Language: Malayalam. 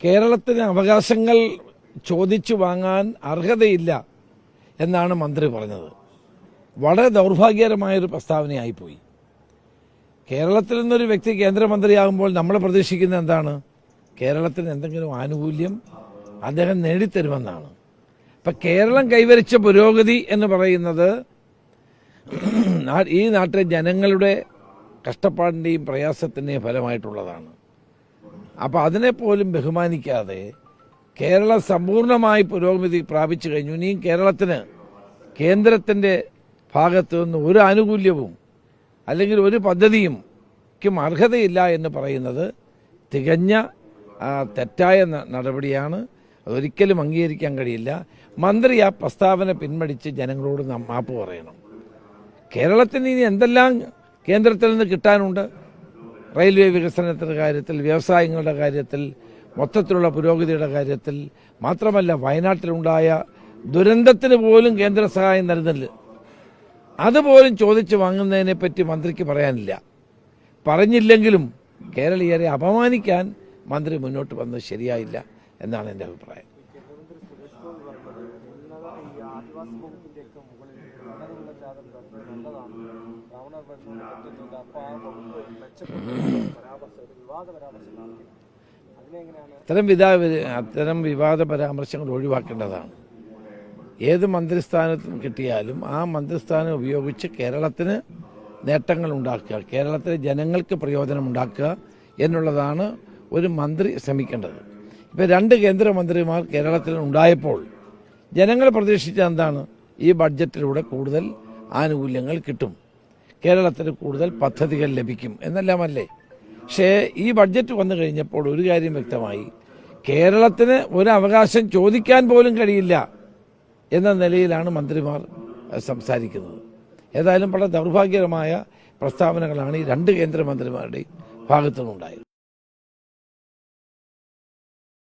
കേരളത്തിന് അവകാശങ്ങൾ ചോദിച്ചു വാങ്ങാൻ അർഹതയില്ല എന്നാണ് മന്ത്രി പറഞ്ഞത്. വളരെ ദൗർഭാഗ്യകരമായൊരു പ്രസ്താവനയായിപ്പോയി. കേരളത്തിൽ നിന്നൊരു വ്യക്തി കേന്ദ്രമന്ത്രിയാകുമ്പോൾ നമ്മൾ പ്രതീക്ഷിക്കുന്നത് എന്താണ്? കേരളത്തിന് എന്തെങ്കിലും ആനുകൂല്യം അദ്ദേഹം നേടിത്തരുമെന്നാണ്. അപ്പം കേരളം കൈവരിച്ച പുരോഗതി എന്ന് പറയുന്നത് ഈ നാട്ടിലെ ജനങ്ങളുടെ കഷ്ടപ്പാടിൻ്റെയും പ്രയാസത്തിൻ്റെയും ഫലമായിട്ടുള്ളതാണ്. അപ്പോൾ അതിനെപ്പോലും ബഹുമാനിക്കാതെ കേരളം സമ്പൂർണ്ണമായി പുരോഗതി പ്രാപിച്ചു കഴിഞ്ഞു. ഇനിയും കേരളത്തിന് കേന്ദ്രത്തിൻ്റെ ഭാഗത്തു നിന്ന് ഒരു ആനുകൂല്യവും അല്ലെങ്കിൽ ഒരു പദ്ധതിയും അർഹതയില്ല എന്ന് പറയുന്നത് തികഞ്ഞ തെറ്റായ നടപടിയാണ്. അതൊരിക്കലും അംഗീകരിക്കാൻ കഴിയില്ല. മന്ത്രി ആ പ്രസ്താവന പിൻവലിച്ച് ജനങ്ങളോട് മാപ്പ് പറയണം. കേരളത്തിന് ഇനി എന്തെല്ലാം കേന്ദ്രത്തിൽ നിന്ന് കിട്ടാനുണ്ട്? റെയിൽവേ വികസനത്തിൻ്റെ കാര്യത്തിൽ, വ്യവസായങ്ങളുടെ കാര്യത്തിൽ, മൊത്തത്തിലുള്ള പുരോഗതിയുടെ കാര്യത്തിൽ, മാത്രമല്ല വയനാട്ടിലുണ്ടായ ദുരന്തത്തിന് പോലും കേന്ദ്ര സഹായം നൽകുന്നില്ല. അതുപോലും ചോദിച്ചു വാങ്ങുന്നതിനെപ്പറ്റി മന്ത്രിക്ക് പറയാനില്ല. പറഞ്ഞില്ലെങ്കിലും കേരളീയരെ അപമാനിക്കാൻ മന്ത്രി മുന്നോട്ട് വന്നത് ശരിയായില്ല എന്നാണ് എൻ്റെ അഭിപ്രായം. അത്തരം വിവാദ പരാമർശങ്ങൾ ഒഴിവാക്കേണ്ടതാണ്. ഏത് മന്ത്രിസ്ഥാനത്തും കിട്ടിയാലും ആ മന്ത്രിസ്ഥാനം ഉപയോഗിച്ച് കേരളത്തിന് നേട്ടങ്ങൾ ഉണ്ടാക്കുക, കേരളത്തിലെ ജനങ്ങൾക്ക് പ്രയോജനമുണ്ടാക്കുക എന്നുള്ളതാണ് ഒരു മന്ത്രി ശ്രമിക്കേണ്ടത്. ഇപ്പോൾ 2 കേന്ദ്രമന്ത്രിമാർ കേരളത്തിൽ ഉണ്ടായപ്പോൾ ജനങ്ങൾ പ്രതീക്ഷിച്ച എന്താണ്? ഈ ബഡ്ജറ്റിലൂടെ കൂടുതൽ ആനുകൂല്യങ്ങൾ കിട്ടും, കേരളത്തിന് കൂടുതൽ പദ്ധതികൾ ലഭിക്കും എന്നെല്ലാമല്ലേ. പക്ഷേ ഈ ബഡ്ജറ്റ് വന്നു കഴിഞ്ഞപ്പോൾ ഒരു കാര്യം വ്യക്തമായി, കേരളത്തിന് ഒരു അവകാശം ചോദിക്കാൻ പോലും കഴിയില്ല എന്ന നിലയിലാണ് മന്ത്രിമാർ സംസാരിക്കുന്നത്. ഏതായാലും വളരെ ദൗർഭാഗ്യകരമായ പ്രസ്താവനകളാണ് ഈ 2 കേന്ദ്രമന്ത്രിമാരുടെയും ഭാഗത്തുനിന്നുണ്ടായത്.